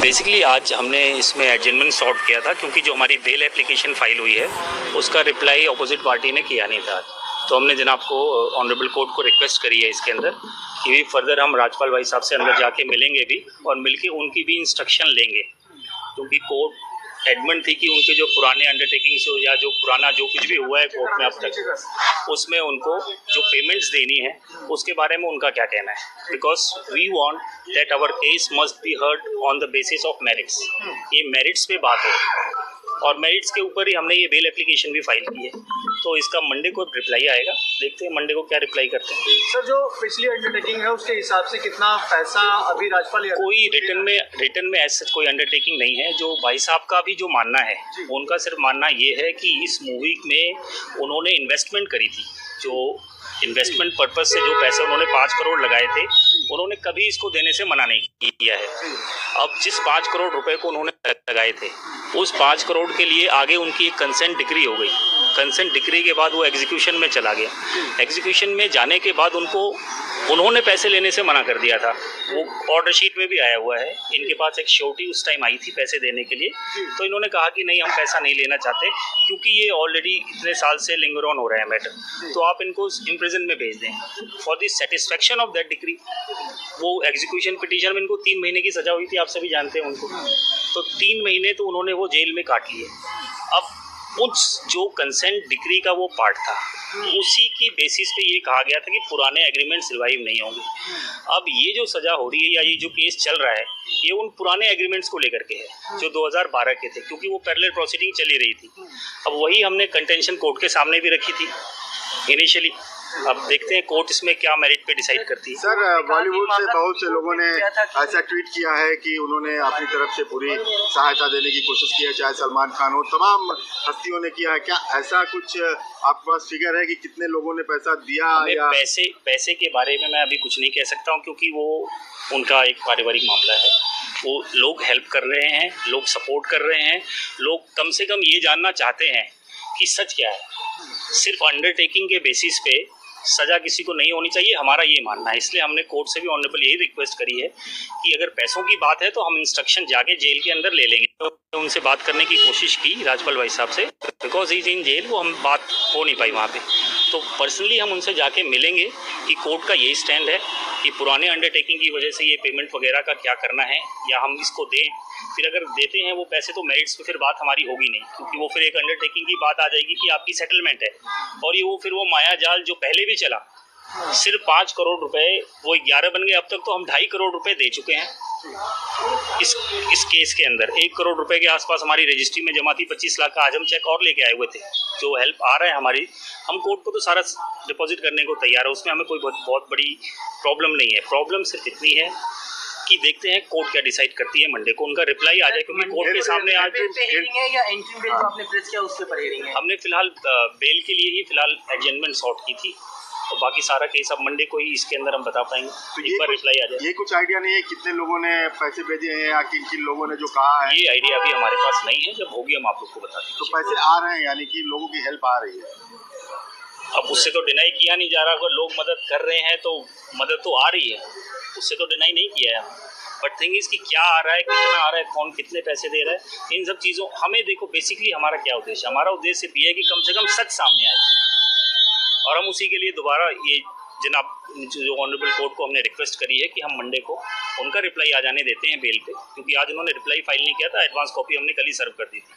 Basically आज हमने इसमें एडजमेंट सॉर्ट किया था क्योंकि जो हमारी बेल एप्लीकेशन फाइल हुई है उसका रिप्लाई अपोजिट पार्टी ने किया नहीं था। तो हमने जनाब को ऑनरेबल कोर्ट को रिक्वेस्ट करी है इसके अंदर कि भी फर्दर हम राजपाल भाई साहब से अंदर जाके मिलेंगे भी और मिलके उनकी भी इंस्ट्रक्शन लेंगे, क्योंकि कोर्ट एडमेंट थी कि उनके जो पुराने अंडरटेकिंग्स या जो पुराना जो कुछ भी हुआ है कोर्ट में अब तक उसमें उनको जो पेमेंट्स देनी है उसके बारे में उनका क्या कहना है, because we want that our case must be heard on the basis of merits. ये मेरिट्स पे बात हो और मेरिट्स के ऊपर ही हमने ये बेल एप्लीकेशन भी फाइल की है। तो इसका मंडे को रिप्लाई आएगा, देखते हैं मंडे को क्या रिप्लाई करते हैं। सर, जो पिछली अंडरटेकिंग है उसके हिसाब से कितना पैसा अभी राजपाल कोई रिटर्न में ऐसा कोई अंडरटेकिंग नहीं है। जो भाई साहब का भी जो मानना है उनका सिर्फ मानना ये है कि इस मूवी में उन्होंने इन्वेस्टमेंट करी थी, जो इन्वेस्टमेंट पर्पस से जो पैसे उन्होंने 5 करोड़ लगाए थे उन्होंने कभी इसको देने से मना नहीं किया है। अब जिस 5 करोड़ रुपए को उन्होंने लगाए थे उस 5 करोड़ के लिए आगे उनकी एक कंसेंट डिक्री हो गई। कंसेंट डिक्री के बाद वो एग्जीक्यूशन में चला गया। एग्जीक्यूशन में जाने के बाद उन्होंने पैसे लेने से मना कर दिया था। वो ऑर्डर शीट में भी आया हुआ है। इनके पास एक श्योरिटी उस टाइम आई थी पैसे देने के लिए, तो इन्होंने कहा कि नहीं, हम पैसा नहीं लेना चाहते क्योंकि ये ऑलरेडी इतने साल से लिंगर ऑन हो रहा है मैटर, तो आप इनको इम्प्रिजन में भेज दें for the satisfaction of that decree. वो एग्जीक्यूशन पिटीशन में इनको 3 महीने की सजा हुई थी, आप सभी जानते हैं उनको, तो 3 महीने तो उन्होंने वो जेल में काट लिए। अब उस जो कंसेंट डिक्री का वो पार्ट था उसी की बेसिस पे ये कहा गया था कि पुराने एग्रीमेंट्स रिवाइव नहीं होंगे। अब ये जो सजा हो रही है या ये जो केस चल रहा है ये उन पुराने एग्रीमेंट्स को लेकर के है जो 2012 के थे, क्योंकि वो पैरेलल प्रोसीडिंग चली रही थी। अब वही हमने कंटेंशन कोर्ट के सामने भी रखी थी इनिशियली। अब देखते हैं कोर्ट इसमें क्या मेरिट पे डिसाइड करती है। सर, बॉलीवुड से बहुत से लोगों ने ऐसा ट्वीट किया है कि उन्होंने अपनी तरफ से पूरी सहायता देने की कोशिश की है, चाहे सलमान खान हो, तमाम हस्तियों ने किया है। क्या ऐसा कुछ आपके पास फिगर है कि कितने लोगों ने पैसा दिया? या पैसे के बारे में मैं अभी कुछ नहीं कह सकता हूँ, क्योंकि वो उनका एक पारिवारिक मामला है। वो लोग हेल्प कर रहे हैं, लोग सपोर्ट कर रहे हैं, लोग कम से कम ये जानना चाहते हैं कि सच क्या है। सिर्फ अंडरटेकिंग के बेसिस पे सज़ा किसी को नहीं होनी चाहिए, हमारा ये मानना है। इसलिए हमने कोर्ट से भी ऑनरेबल यही रिक्वेस्ट करी है कि अगर पैसों की बात है तो हम इंस्ट्रक्शन जाके जेल के अंदर ले लेंगे। तो उनसे बात करने की कोशिश की राजपाल भाई साहब से, बिकॉज इज इन जेल, वो हम बात हो नहीं पाई वहाँ पे। तो पर्सनली हम उनसे जाके मिलेंगे कि कोर्ट का यही स्टैंड है कि पुराने अंडरटेकिंग की वजह से ये पेमेंट वगैरह का क्या करना है, या हम इसको दें। फिर अगर देते हैं वो पैसे तो मेरिट्स पे फिर बात हमारी होगी नहीं, क्योंकि वो फिर एक अंडरटेकिंग की बात आ जाएगी कि आपकी सेटलमेंट है। और ये फिर वो माया जाल जो पहले भी चला, सिर्फ 5 करोड़ रुपए वो 11 बन गए। अब तक तो हम 2.5 करोड़ रुपए दे चुके हैं इस केस के अंदर। 1 करोड़ रुपए के आसपास हमारी रजिस्ट्री में जमा थी। 25 लाख का आजम चेक और लेके आए हुए थे। जो हेल्प आ रहा है हमारी, हम कोर्ट को तो सारा डिपॉजिट करने को तैयार है, उसमें हमें कोई बहुत बड़ी प्रॉब्लम नहीं है। प्रॉब्लम सिर्फ इतनी है कि देखते हैं कोर्ट क्या डिसाइड करती है। मंडे को उनका रिप्लाई आ जाए, क्योंकि कोर्ट के सामने आज हमने फिलहाल बेल के लिए ही फिलहाल एडजमेंट सॉर्ट की थी, और बाकी सारा केस अब मंडे को ही इसके अंदर हम बता पाएंगे। तो एक बार रिप्लाई आ जाए। ये कुछ आइडिया नहीं है कितने लोगों ने पैसे भेजे हैं या किन किन लोगों ने जो कहा है? ये आइडिया अभी हमारे पास नहीं है, जब होगी हम आप लोग को बता देंगे। तो पैसे आ रहे हैं, यानी कि लोगों की हेल्प आ रही है। अब उससे तो डिनाई किया नहीं जा रहा। अगर लोग मदद कर रहे हैं तो मदद तो आ रही है, उससे तो डिनाई नहीं किया है। बट थिंग इज कि क्या आ रहा है, कितना आ रहा है, कौन कितने पैसे दे रहा है, इन सब चीज़ों हमें देखो। बेसिकली हमारा क्या उद्देश्य, हमारा उद्देश्य सिर्फ ये है कि कम से कम सच सामने आए, और हम उसी के लिए दोबारा ये जनाब जो ऑनरेबल कोर्ट को हमने रिक्वेस्ट करी है कि हम मंडे को उनका रिप्लाई आ जाने देते हैं बेल पे, क्योंकि आज उन्होंने रिप्लाई फाइल नहीं किया था। एडवांस कॉपी हमने कल ही सर्व कर दी थी।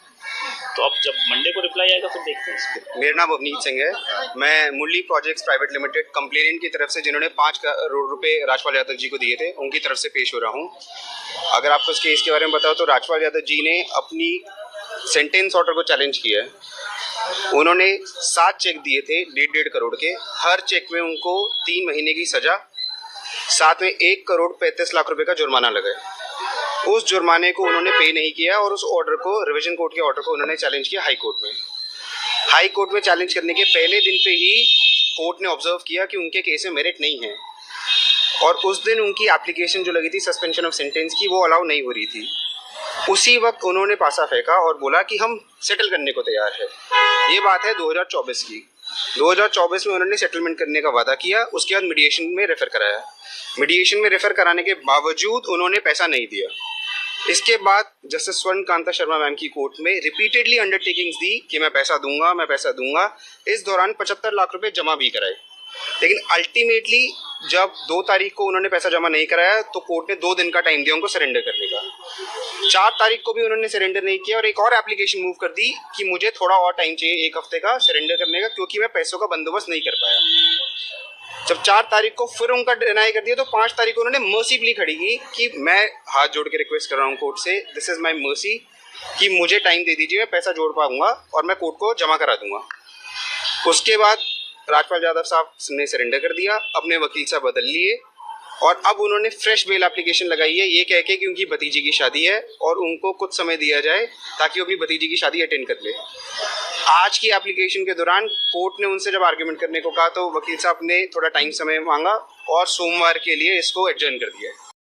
तो अब जब मंडे को रिप्लाई आएगा फिर देखते हैं इस पर। मेरा नाम अवनीत सिंह है। मैं मुरली प्रोजेक्ट्स प्राइवेट लिमिटेड कंप्लेनेंट की तरफ से, जिन्होंने 5 करोड़ रुपए राजपाल यादव जी को दिए थे, उनकी तरफ से पेश हो रहा हूँ। अगर आपको इस केस के बारे में बताओ तो राजपाल यादव जी ने अपनी सेंटेंस ऑर्डर को चैलेंज किया है। उन्होंने 7 चेक दिए थे 1.5 करोड़ के। हर चेक में उनको 3 महीने की सजा, साथ में 1 करोड़ 35 लाख रुपए का जुर्माना लगा है। उस जुर्माने को उन्होंने पे नहीं किया और उस ऑर्डर को, रिवीजन कोर्ट के ऑर्डर को उन्होंने चैलेंज किया हाई कोर्ट में। हाई कोर्ट में चैलेंज करने के पहले दिन पे ही कोर्ट ने ऑब्जर्व किया कि उनके केस में मेरिट नहीं है, और उस दिन उनकी एप्लीकेशन जो लगी थी सस्पेंशन ऑफ सेंटेंस की, वो अलाउ नहीं हो रही थी। उसी वक्त उन्होंने पासा फेंका और बोला कि हम सेटल करने को तैयार है। ये बात है 2024 की। 2024 में उन्होंने सेटलमेंट करने का वादा किया, उसके बाद मीडिएशन में रेफर कराया। मीडिएशन में रेफर कराने के बावजूद उन्होंने पैसा नहीं दिया। इसके बाद जस्टिस स्वर्ण कांता शर्मा मैम की कोर्ट में रिपीटेडली अंडरटेकिंग्स दी कि मैं पैसा दूंगा। इस दौरान 75 लाख रुपए जमा भी कराए, लेकिन अल्टीमेटली जब 2 तारीख को उन्होंने पैसा जमा नहीं कराया तो कोर्ट ने 2 दिन का टाइम दिया उनको सरेंडर करने का। 4 तारीख को भी उन्होंने सरेंडर नहीं किया और एक और एप्लीकेशन मूव कर दी कि मुझे थोड़ा और टाइम चाहिए 1 हफ्ते का सरेंडर करने का, क्योंकि मैं पैसों का बंदोबस्त नहीं कर पाया। जब 4 तारीख को फिर उनका डिनाई कर दिया तो 5 तारीख को उन्होंने मर्सीफुली खड़ी की कि मैं हाथ जोड़ के रिक्वेस्ट कर रहा हूँ कोर्ट से, दिस इज माई मर्सी, कि मुझे टाइम दे दीजिए, मैं पैसा जोड़ पाऊंगा और मैं कोर्ट को जमा करा दूंगा। उसके बाद राजपाल यादव साहब ने सरेंडर कर दिया, अपने वकील साहब बदल लिए और अब उन्होंने फ्रेश बेल एप्लीकेशन लगाई है ये कह के कि उनकी भतीजी की शादी है और उनको कुछ समय दिया जाए ताकि वो अपनी भतीजी की शादी अटेंड कर ले। आज की एप्लीकेशन के दौरान कोर्ट ने उनसे जब आर्ग्यूमेंट करने को कहा तो वकील साहब ने थोड़ा टाइम समय मांगा और सोमवार के लिए इसको एडजर्न कर दिया है।